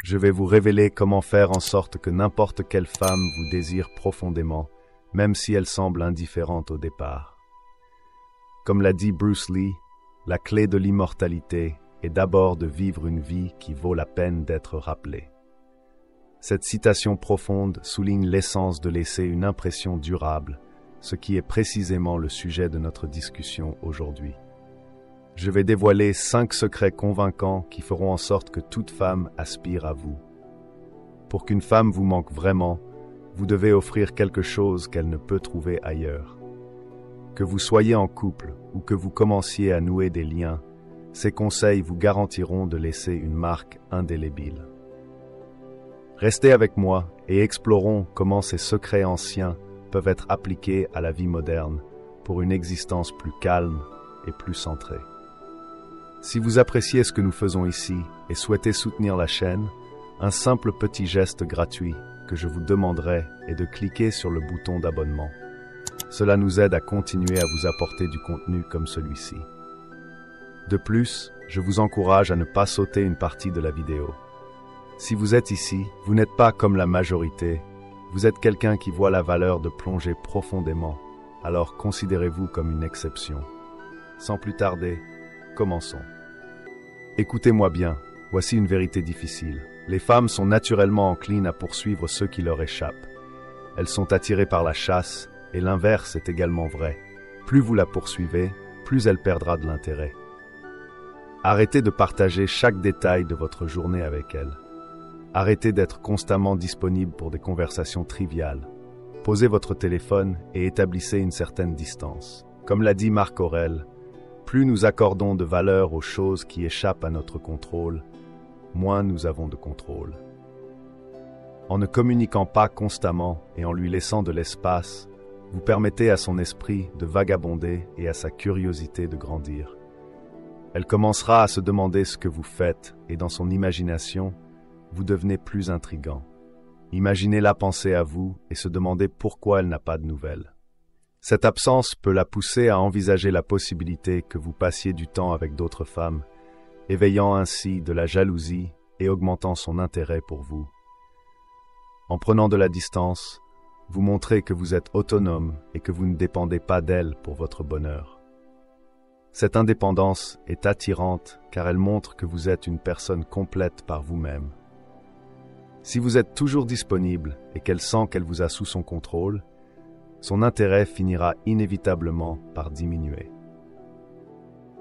Je vais vous révéler comment faire en sorte que n'importe quelle femme vous désire profondément, même si elle semble indifférente au départ. Comme l'a dit Bruce Lee, la clé de l'immortalité est d'abord de vivre une vie qui vaut la peine d'être rappelée. Cette citation profonde souligne l'essence de laisser une impression durable, ce qui est précisément le sujet de notre discussion aujourd'hui. Je vais dévoiler 5 secrets convaincants qui feront en sorte que toute femme aspire à vous. Pour qu'une femme vous manque vraiment, vous devez offrir quelque chose qu'elle ne peut trouver ailleurs. Que vous soyez en couple ou que vous commenciez à nouer des liens, ces conseils vous garantiront de laisser une marque indélébile. Restez avec moi et explorons comment ces secrets anciens peuvent être appliqués à la vie moderne pour une existence plus calme et plus centrée. Si vous appréciez ce que nous faisons ici et souhaitez soutenir la chaîne, un simple petit geste gratuit que je vous demanderai est de cliquer sur le bouton d'abonnement. Cela nous aide à continuer à vous apporter du contenu comme celui-ci. De plus, je vous encourage à ne pas sauter une partie de la vidéo. Si vous êtes ici, vous n'êtes pas comme la majorité, vous êtes quelqu'un qui voit la valeur de plonger profondément, alors considérez-vous comme une exception. Sans plus tarder, commençons. Écoutez-moi bien, voici une vérité difficile. Les femmes sont naturellement enclines à poursuivre ceux qui leur échappent. Elles sont attirées par la chasse, et l'inverse est également vrai. Plus vous la poursuivez, plus elle perdra de l'intérêt. Arrêtez de partager chaque détail de votre journée avec elle. Arrêtez d'être constamment disponible pour des conversations triviales. Posez votre téléphone et établissez une certaine distance. Comme l'a dit Marc Aurèle, plus nous accordons de valeur aux choses qui échappent à notre contrôle, moins nous avons de contrôle. En ne communiquant pas constamment et en lui laissant de l'espace, vous permettez à son esprit de vagabonder et à sa curiosité de grandir. Elle commencera à se demander ce que vous faites et dans son imagination, vous devenez plus intrigant. Imaginez-la penser à vous et se demander pourquoi elle n'a pas de nouvelles. Cette absence peut la pousser à envisager la possibilité que vous passiez du temps avec d'autres femmes, éveillant ainsi de la jalousie et augmentant son intérêt pour vous. En prenant de la distance, vous montrez que vous êtes autonome et que vous ne dépendez pas d'elle pour votre bonheur. Cette indépendance est attirante car elle montre que vous êtes une personne complète par vous-même. Si vous êtes toujours disponible et qu'elle sent qu'elle vous a sous son contrôle, son intérêt finira inévitablement par diminuer.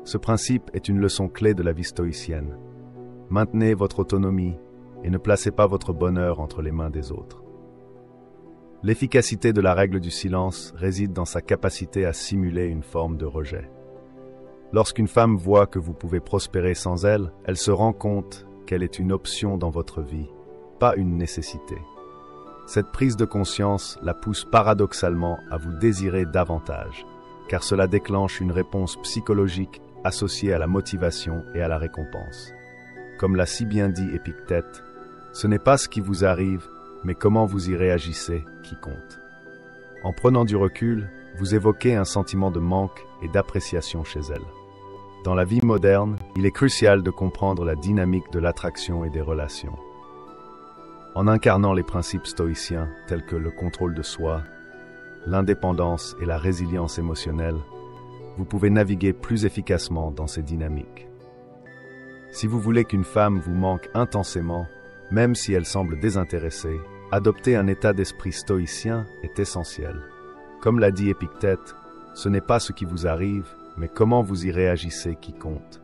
Ce principe est une leçon clé de la vie stoïcienne. Maintenez votre autonomie et ne placez pas votre bonheur entre les mains des autres. L'efficacité de la règle du silence réside dans sa capacité à simuler une forme de rejet. Lorsqu'une femme voit que vous pouvez prospérer sans elle, elle se rend compte qu'elle est une option dans votre vie, pas une nécessité. Cette prise de conscience la pousse paradoxalement à vous désirer davantage, car cela déclenche une réponse psychologique associée à la motivation et à la récompense. Comme l'a si bien dit Épictète, ce n'est pas ce qui vous arrive, mais comment vous y réagissez qui compte. En prenant du recul, vous évoquez un sentiment de manque et d'appréciation chez elle. Dans la vie moderne, il est crucial de comprendre la dynamique de l'attraction et des relations. En incarnant les principes stoïciens tels que le contrôle de soi, l'indépendance et la résilience émotionnelle, vous pouvez naviguer plus efficacement dans ces dynamiques. Si vous voulez qu'une femme vous manque intensément, même si elle semble désintéressée, adopter un état d'esprit stoïcien est essentiel. Comme l'a dit Épictète, ce n'est pas ce qui vous arrive, mais comment vous y réagissez qui compte.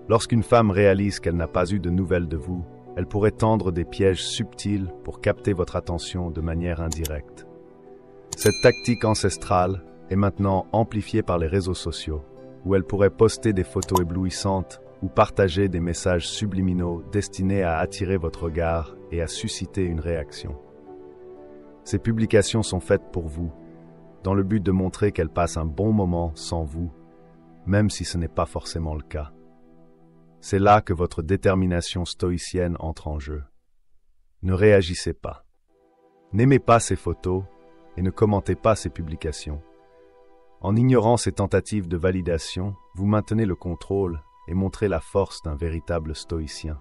Lorsqu'une femme réalise qu'elle n'a pas eu de nouvelles de vous, elle pourrait tendre des pièges subtils pour capter votre attention de manière indirecte. Cette tactique ancestrale est maintenant amplifiée par les réseaux sociaux, où elle pourrait poster des photos éblouissantes ou partager des messages subliminaux destinés à attirer votre regard et à susciter une réaction. Ces publications sont faites pour vous, dans le but de montrer qu'elle passe un bon moment sans vous, même si ce n'est pas forcément le cas. C'est là que votre détermination stoïcienne entre en jeu. Ne réagissez pas. N'aimez pas ces photos et ne commentez pas ces publications. En ignorant ces tentatives de validation, vous maintenez le contrôle et montrez la force d'un véritable stoïcien.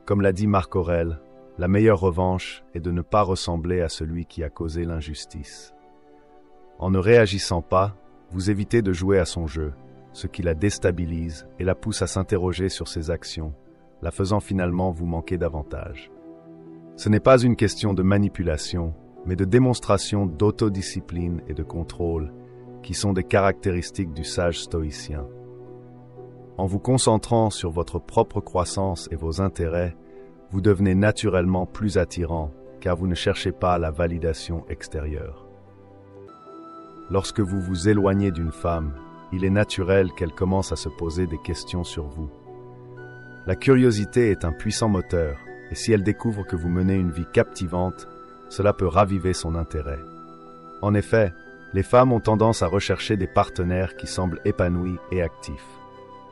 Comme l'a dit Marc Aurèle, la meilleure revanche est de ne pas ressembler à celui qui a causé l'injustice. En ne réagissant pas, vous évitez de jouer à son jeu, ce qui la déstabilise et la pousse à s'interroger sur ses actions, la faisant finalement vous manquer davantage. Ce n'est pas une question de manipulation, mais de démonstration d'autodiscipline et de contrôle, qui sont des caractéristiques du sage stoïcien. En vous concentrant sur votre propre croissance et vos intérêts, vous devenez naturellement plus attirant, car vous ne cherchez pas la validation extérieure. Lorsque vous vous éloignez d'une femme, il est naturel qu'elle commence à se poser des questions sur vous. La curiosité est un puissant moteur, et si elle découvre que vous menez une vie captivante, cela peut raviver son intérêt. En effet, les femmes ont tendance à rechercher des partenaires qui semblent épanouis et actifs.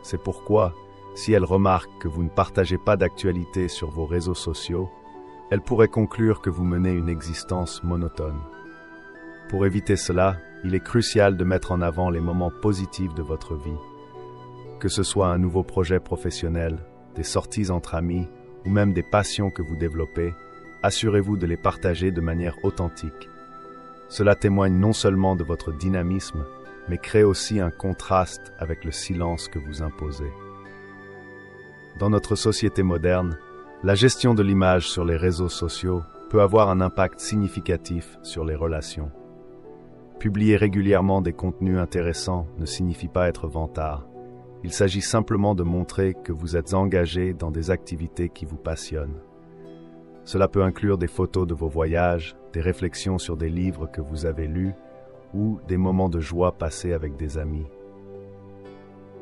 C'est pourquoi, si elles remarquent que vous ne partagez pas d'actualité sur vos réseaux sociaux, elles pourraient conclure que vous menez une existence monotone. Pour éviter cela, il est crucial de mettre en avant les moments positifs de votre vie. Que ce soit un nouveau projet professionnel, des sorties entre amis ou même des passions que vous développez, assurez-vous de les partager de manière authentique. Cela témoigne non seulement de votre dynamisme, mais crée aussi un contraste avec le silence que vous imposez. Dans notre société moderne, la gestion de l'image sur les réseaux sociaux peut avoir un impact significatif sur les relations. Publier régulièrement des contenus intéressants ne signifie pas être vantard. Il s'agit simplement de montrer que vous êtes engagé dans des activités qui vous passionnent. Cela peut inclure des photos de vos voyages, des réflexions sur des livres que vous avez lus ou des moments de joie passés avec des amis.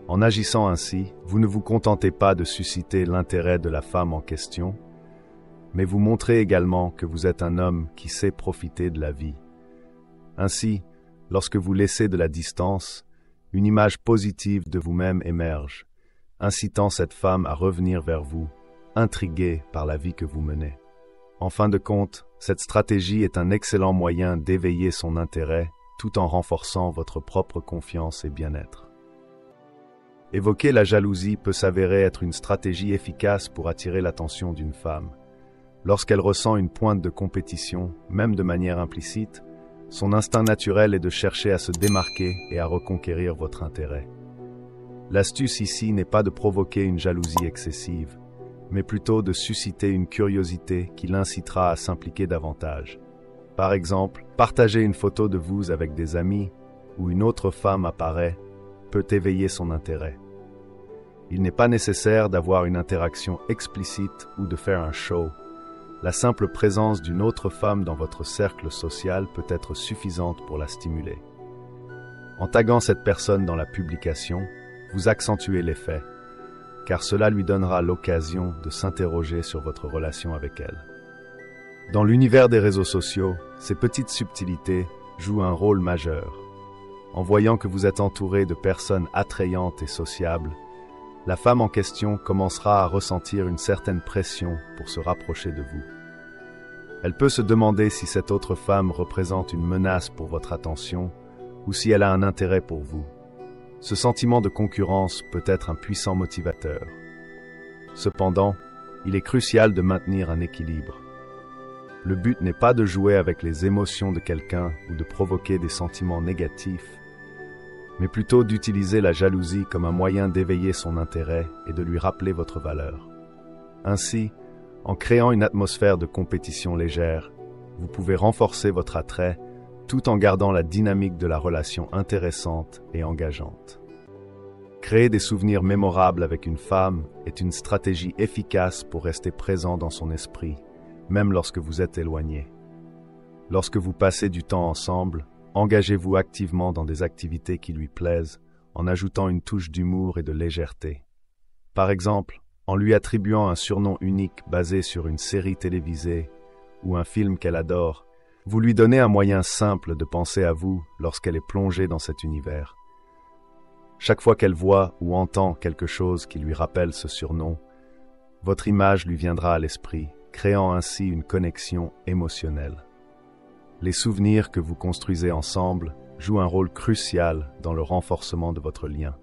En agissant ainsi, vous ne vous contentez pas de susciter l'intérêt de la femme en question, mais vous montrez également que vous êtes un homme qui sait profiter de la vie. Ainsi, lorsque vous laissez de la distance, une image positive de vous-même émerge, incitant cette femme à revenir vers vous, intriguée par la vie que vous menez. En fin de compte, cette stratégie est un excellent moyen d'éveiller son intérêt tout en renforçant votre propre confiance et bien-être. Évoquer la jalousie peut s'avérer être une stratégie efficace pour attirer l'attention d'une femme. Lorsqu'elle ressent une pointe de compétition, même de manière implicite, son instinct naturel est de chercher à se démarquer et à reconquérir votre intérêt. L'astuce ici n'est pas de provoquer une jalousie excessive, mais plutôt de susciter une curiosité qui l'incitera à s'impliquer davantage. Par exemple, partager une photo de vous avec des amis où une autre femme apparaît peut éveiller son intérêt. Il n'est pas nécessaire d'avoir une interaction explicite ou de faire un show. La simple présence d'une autre femme dans votre cercle social peut être suffisante pour la stimuler. En taguant cette personne dans la publication, vous accentuez l'effet, car cela lui donnera l'occasion de s'interroger sur votre relation avec elle. Dans l'univers des réseaux sociaux, ces petites subtilités jouent un rôle majeur. En voyant que vous êtes entouré de personnes attrayantes et sociables, la femme en question commencera à ressentir une certaine pression pour se rapprocher de vous. Elle peut se demander si cette autre femme représente une menace pour votre attention ou si elle a un intérêt pour vous. Ce sentiment de concurrence peut être un puissant motivateur. Cependant, il est crucial de maintenir un équilibre. Le but n'est pas de jouer avec les émotions de quelqu'un ou de provoquer des sentiments négatifs, mais plutôt d'utiliser la jalousie comme un moyen d'éveiller son intérêt et de lui rappeler votre valeur. Ainsi, en créant une atmosphère de compétition légère, vous pouvez renforcer votre attrait tout en gardant la dynamique de la relation intéressante et engageante. Créer des souvenirs mémorables avec une femme est une stratégie efficace pour rester présent dans son esprit, même lorsque vous êtes éloigné. Lorsque vous passez du temps ensemble, engagez-vous activement dans des activités qui lui plaisent, en ajoutant une touche d'humour et de légèreté. Par exemple, en lui attribuant un surnom unique basé sur une série télévisée ou un film qu'elle adore, vous lui donnez un moyen simple de penser à vous lorsqu'elle est plongée dans cet univers. Chaque fois qu'elle voit ou entend quelque chose qui lui rappelle ce surnom, votre image lui viendra à l'esprit, créant ainsi une connexion émotionnelle. Les souvenirs que vous construisez ensemble jouent un rôle crucial dans le renforcement de votre lien.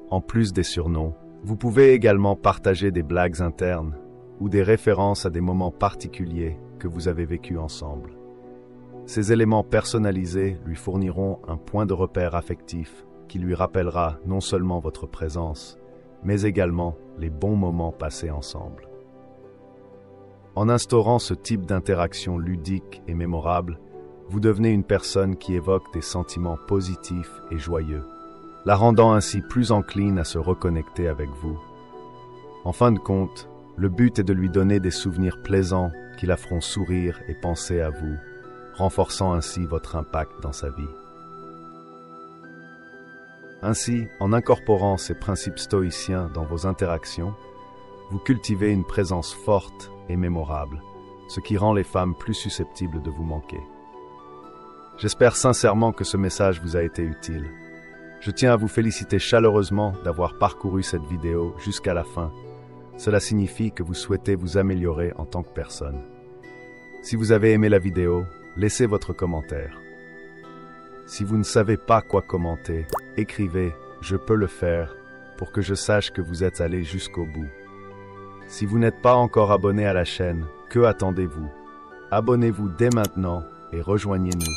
En plus des surnoms, vous pouvez également partager des blagues internes, ou des références à des moments particuliers que vous avez vécus ensemble. Ces éléments personnalisés lui fourniront un point de repère affectif qui lui rappellera non seulement votre présence, mais également les bons moments passés ensemble. En instaurant ce type d'interaction ludique et mémorable, vous devenez une personne qui évoque des sentiments positifs et joyeux, la rendant ainsi plus encline à se reconnecter avec vous. En fin de compte, le but est de lui donner des souvenirs plaisants qui la feront sourire et penser à vous, renforçant ainsi votre impact dans sa vie. Ainsi, en incorporant ces principes stoïciens dans vos interactions, vous cultivez une présence forte et mémorable, ce qui rend les femmes plus susceptibles de vous manquer. J'espère sincèrement que ce message vous a été utile. Je tiens à vous féliciter chaleureusement d'avoir parcouru cette vidéo jusqu'à la fin. Cela signifie que vous souhaitez vous améliorer en tant que personne. Si vous avez aimé la vidéo, laissez votre commentaire. Si vous ne savez pas quoi commenter, écrivez « Je peux le faire » pour que je sache que vous êtes allé jusqu'au bout. Si vous n'êtes pas encore abonné à la chaîne, que attendez-vous? Abonnez-vous dès maintenant et rejoignez-nous.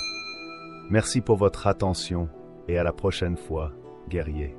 Merci pour votre attention et à la prochaine fois, guerriers.